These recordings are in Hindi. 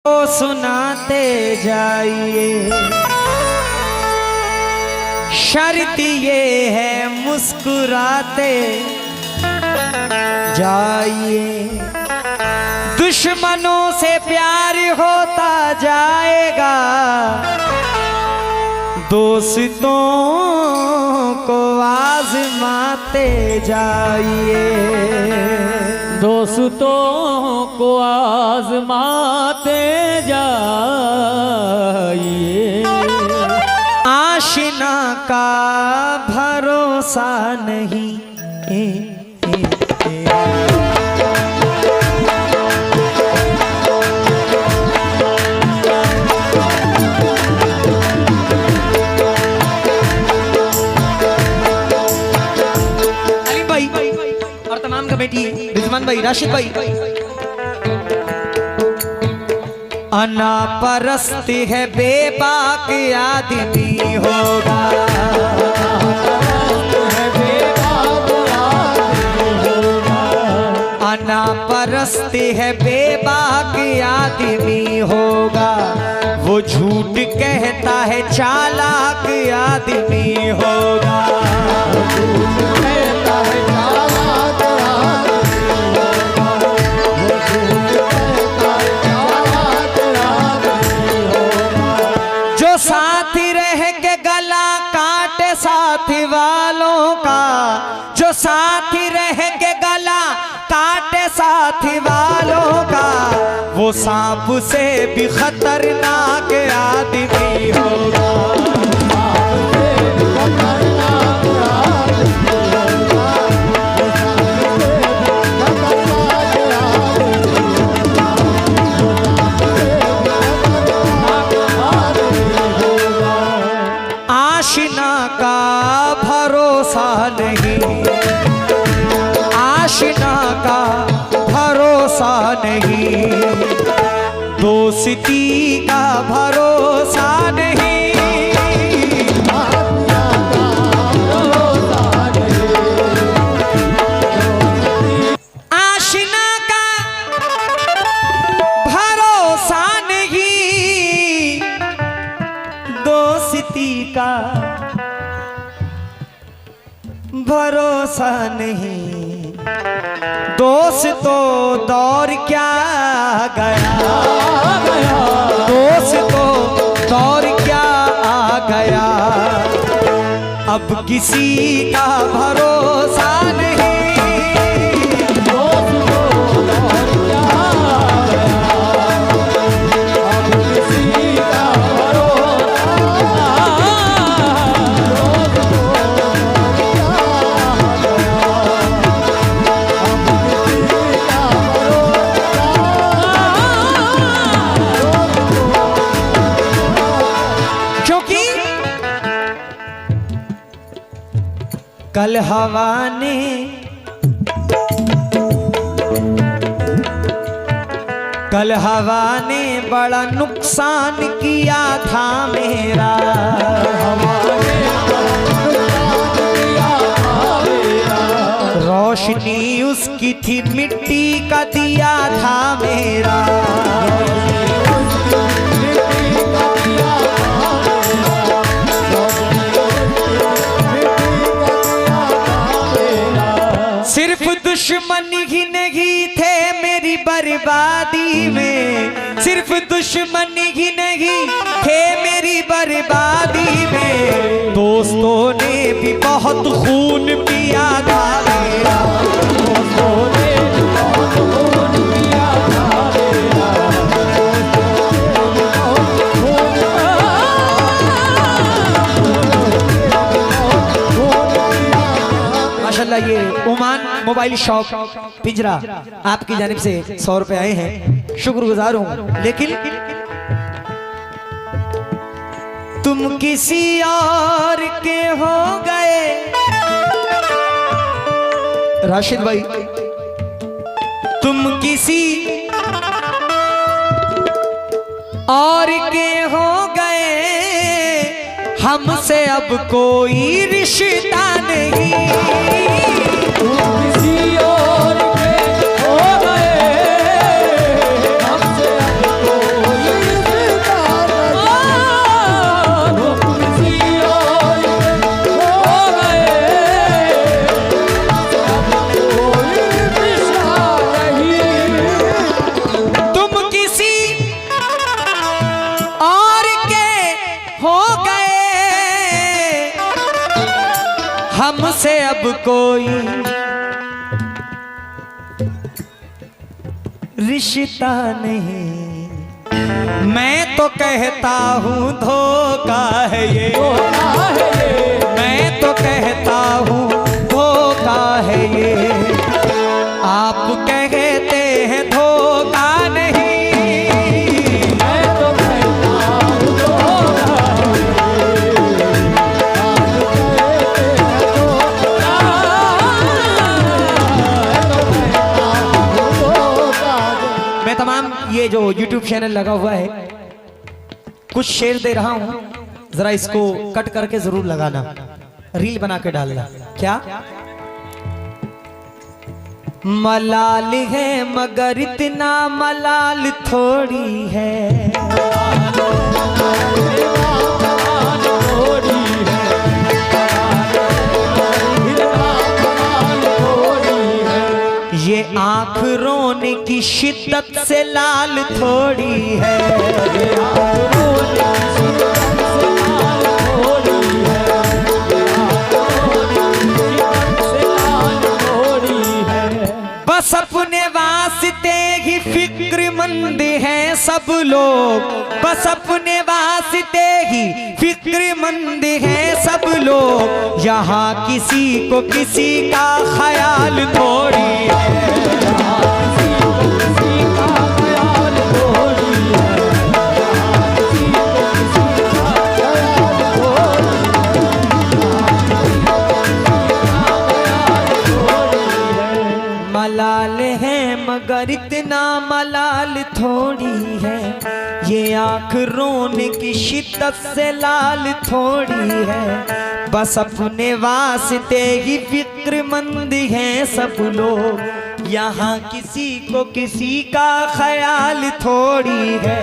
तो सुनाते जाइए, शर्त ये है मुस्कुराते जाइए। दुश्मनों से प्यार होता जाएगा, दोस्तों को आजमाते जाइए, दोस्तों को आजमाते जाइए। आशिना का भरोसा नहीं अली भाई और तमाम कमेटी, रिजवान भाई, राशिद भाई। अना परस्त है बेबाक आदमी होगा, अना परस्त है बेबाक आदमी होगा। वो झूठ कहता है चालाक आदमी होगा, जो साथी रह के गला काटे साथी वालों का, जो साथी रह के गला काटे साथी वालों का, वो सांप से भी खतरनाक आदमी होगा। आशिना का भरोसा नहीं, आशिना का भरोसा नहीं, दोस्ती का भरोसा नहीं। आशिना का भरोसा नहीं, दोस्ती का भरोसा नहीं। दोस्तों दौर क्या गया, दोस्तों दौर क्या आ गया, अब किसी का भरोसा नहीं। कल हवा ने बड़ा नुकसान किया था मेरा, रोशनी उसकी थी मिट्टी का दिया था मेरा। सिर्फ दुश्मन ही नहीं थे मेरी बर्बादी में, सिर्फ दुश्मन ही नहीं थे मेरी बर्बादी में, दोस्तों ने भी बहुत खून पिया था मेरा, दोस्तों ने भी बहुत खून पिया था मेरा। माशाल्लाह ये ओमान मोबाइल शॉप पिंजरा आपकी जानिब से 100 रुपए आए हैं, शुक्रगुजार हूं। लेकिन तुम किसी और के हो गए, राशिद भाई, तुम किसी और के हो गए, हमसे अब कोई रिश्ता नहीं। तुम किसी और के हो गए, हमसे अब कोई हमसे अब कोई रिश्ता नहीं। मैं तो कहता हूँ धोखा है ये, मैं तो कहता हूँ धोखा है ये। आप कहते हैं धोखा नहीं, मैं तो कहता हूँ धोखा है। मैं तमाम ये जो YouTube चैनल लगा हुआ है कुछ शेर दे रहा हूं, जरा इसको कट करके जरूर लगाना, रील बना के डालना। क्या मलाल है मगर इतना मलाल थोड़ी है, ये आंख रोने की शिद्दत से लाल थोड़ी है, बस अपने वास्ते ही फिक्रमंद हैं सब लोग, बस अपने वास्ते ही फिक्रमंद हैं सब लोग। यहाँ किसी को किसी का ख्याल थोड़ी है, मलाल है मगर इतना मलाल थोड़ी है, ये आंख रोने की शिद्दत से लाल थोड़ी है। बस अपने वास्ते ही फिक्रमंद हैं सब लोग, यहाँ किसी को किसी का ख्याल थोड़ी है।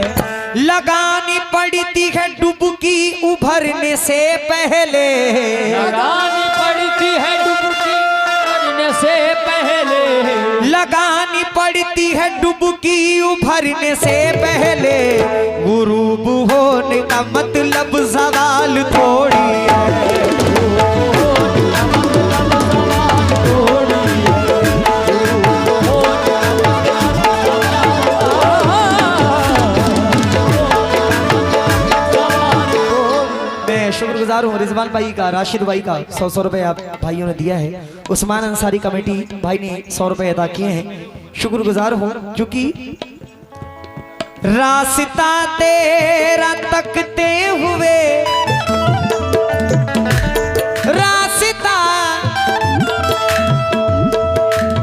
लगानी पड़ती है डुबकी उभरने से पहले, लगानी पड़ती है डुबकी उभरने से पहले, लगानी पड़ती है डुबकी उभरने से पहले। गुरूब होने का मतलब सवाल थोड़ी है, मैं शुक्रगुजार हूँ रिजवान भाई का, राशिद भाई का 100 रुपए आप भाइयों ने दिया है। उस्मान अंसारी कमेटी भाई ने 100 रुपए अदा किए हैं, शुक्रगुजार हूँ। क्योंकि रास्ता तेरा तकते हुए, रास्ता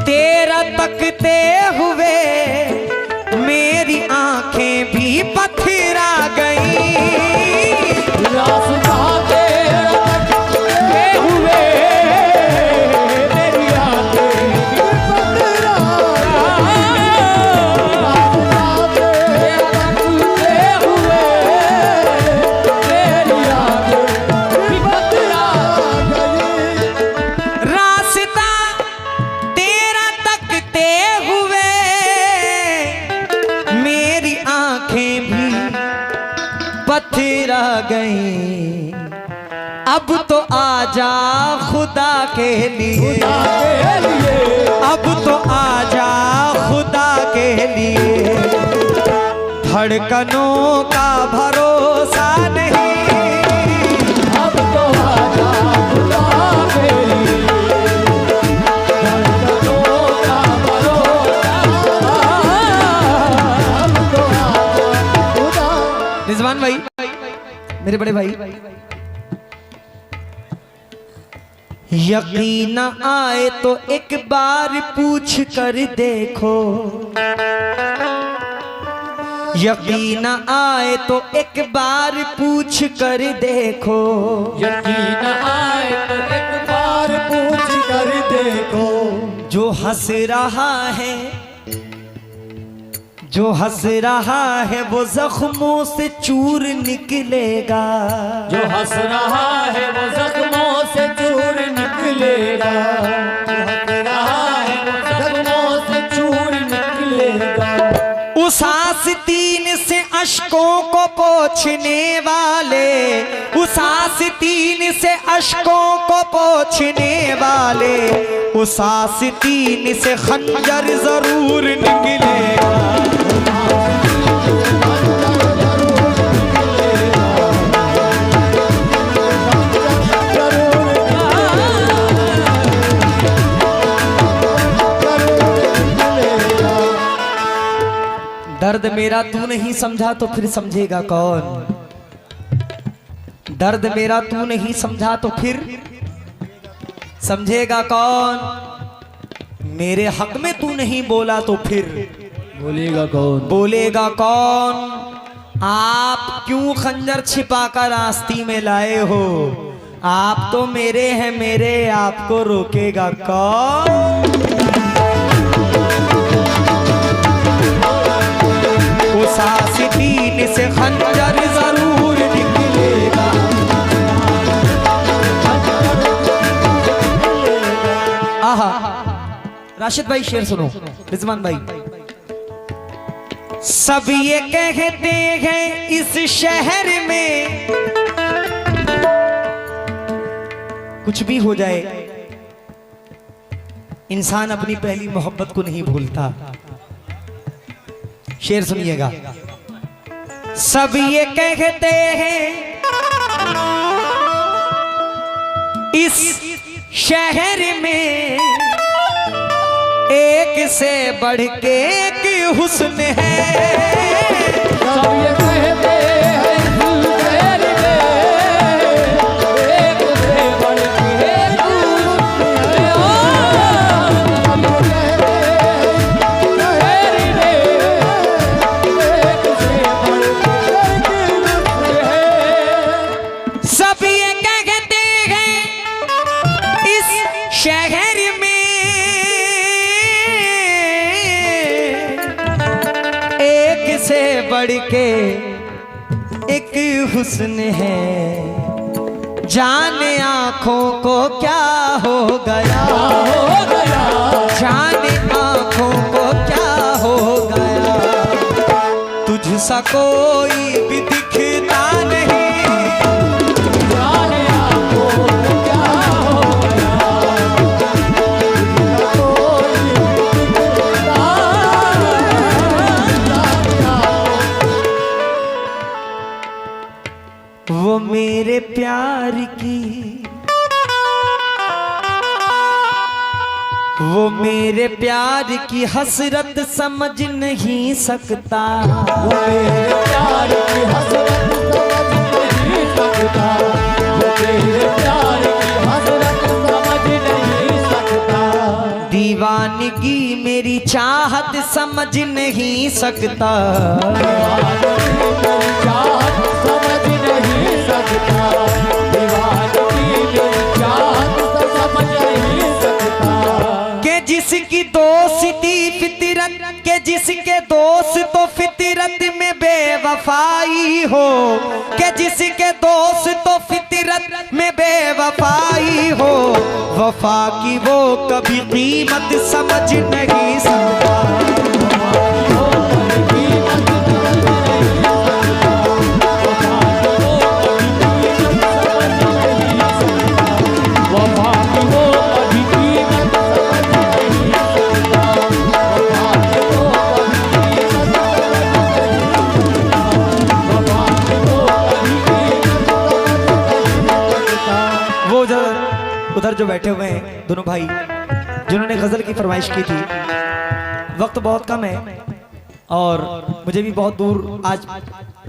तेरा तकते हुए मेरी आंखें भी पथरा गई, रास्ता तेरा तकते हुए मेरी आंखें भी पथरा गई, रास्ता तेरा तकते हुए मेरी आंखें भी पथरा गई, रास्ता तेरा तकते हुए मेरी आंखें भी पथरा गई। अब तो आजा खुदा के लिए, अब तो आजा खुदा के लिए, धड़कनों का भरोसा नहीं। अब तो आजा खुदा के लिए, धड़कनों का भरोसा, अब तो आजा खुदा। रिजवान भाई मेरे बड़े भाई, यकीन आए तो एक बार पूछ कर देखो, यकीन आए तो एक बार पूछ कर देखो, यकीन आए तो एक बार पूछ कर देखो, जो हंस रहा है, जो हंस रहा है वो जख्मों से चूर निकलेगा, जो हंस रहा है वो जख्मों से चूर निकलेगा, जो हंस रहा है वो जख्मों से चूर निकलेगा, उस आस्तीन से अश्कों को पोंछने वाले, उस आस्तीन से अश्कों को पोंछने वाले, उस आस्तीन से खंजर जरूर निकलेगा। दर्द मेरा तू नहीं समझा तो फिर समझेगा कौन? दर्द मेरा तू नहीं समझा तो फिर समझेगा कौन? मेरे हक में तू नहीं बोला तो फिर बोलेगा कौन? बोलेगा कौन? आप क्यों खंजर छिपाकर आस्ती में लाए हो? आप तो मेरे हैं मेरे, आपको रोकेगा कौन? उस आस्तीन से खंजर जरूर निकलेगा। आहा, राशिद भाई शेर सुनो, रिजवान भाई। सब ये कहते हैं इस शहर में कुछ भी हो जाए, इंसान अपनी पहली मोहब्बत को नहीं भूलता। शेर सुनिएगा। सब ये कहते हैं इस शहर में एक से बढ़ के एक हुस्न है। सब ये कहते हैं इस शहर में एक से बढ़ के एक हुस्न है। सब ये कहते हैं इस शहर में एक से बढ़ के एक हुस्न है। जाने आंखों को क्या हो गया, जाने आंखों को क्या हो गया, तुझसा कोई भी दिखता नहीं। वो मेरे प्यार की, वो मेरे प्यार की हसरत समझ नहीं सकता। वो मेरे प्यार की हसरत समझ नहीं सकता। वो मेरे प्यार की हसरत समझ नहीं सकता। दीवानगी मेरी चाहत समझ नहीं सकता। दीवानगी मेरी चाहत समझ नहीं सकता। दीवानगी मेरी चाहत समझ नहीं सकता। के जिसकी दोस्ती फितरत के, जिसके दोस्त तो फितरत में बेवफाई हो, के जिसके दोस्त तो फितरत में बेवफाई हो, वफा की वो कभी कीमत समझ नहीं सकता। उधर जो बैठे हुए हैं दोनों भाई जिन्होंने गजल की फरमाइश की थी, वक्त बहुत कम है और मुझे भी बहुत दूर आज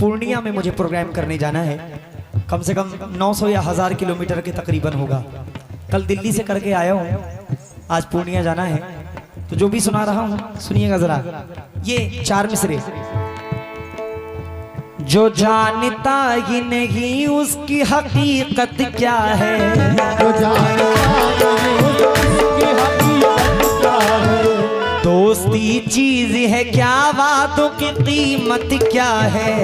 पूर्णिया में मुझे प्रोग्राम करने जाना है। कम से कम 900 या 1000 किलोमीटर के तकरीबन होगा। कल दिल्ली से करके आया हूँ, आज पूर्णिया जाना है। तो जो भी सुना रहा हूँ सुनिएगा जरा। ये 4 मिसरे। जो जानता ही नहीं उसकी हकीकत क्या है, जो जानता नहीं उसकी हकीकत क्या है। दोस्ती चीज है क्या, वादों की कीमत क्या है।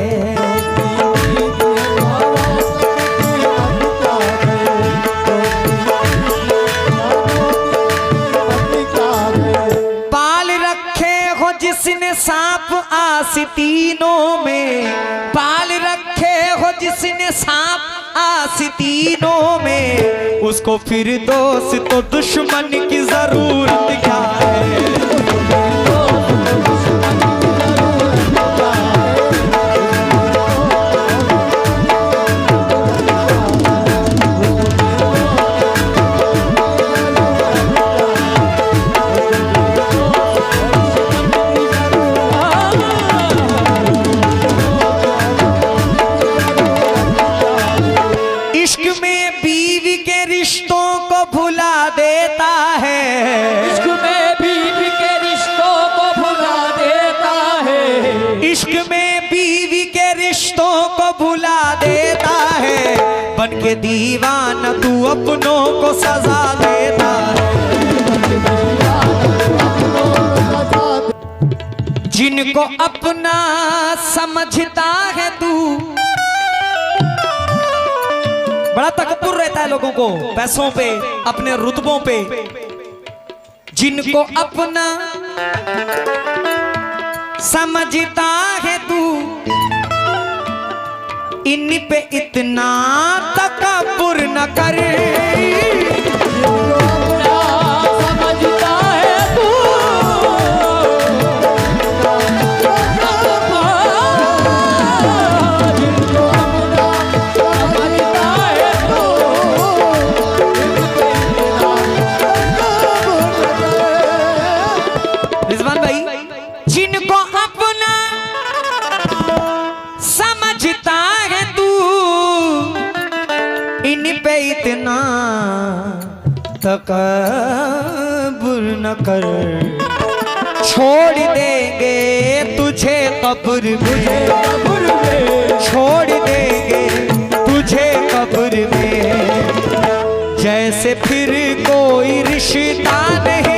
पाल रखे हो जिसने सांप आस्तीनों में, आस्तीनों में, उसको फिर दोस्त तो दुश्मन की जरूरत क्या है। इश्क में बीवी के रिश्तों को भुला देता है, इश्क में बीवी के रिश्तों को भुला देता है, इश्क में बीवी के रिश्तों को भुला देता है, बन के दीवाना तू अपनों को सजा देता है। जिनको अपना समझता है तू, बड़ा तकब्बुर रहता है लोगों को पैसों पे, अपने रुतबों पे। जिनको अपना समझता है तू, इन पे इतना तकब्बुर न कर। समझता है तू, रिजवान भाई, जिनको अपना समझता है तू, इन पे इतना तकब्बुर न कर। छोड़ देंगे तुझे कब्र में, छोड़ देंगे तुझे कब्र में, जैसे फिर कोई रिश्ता नहीं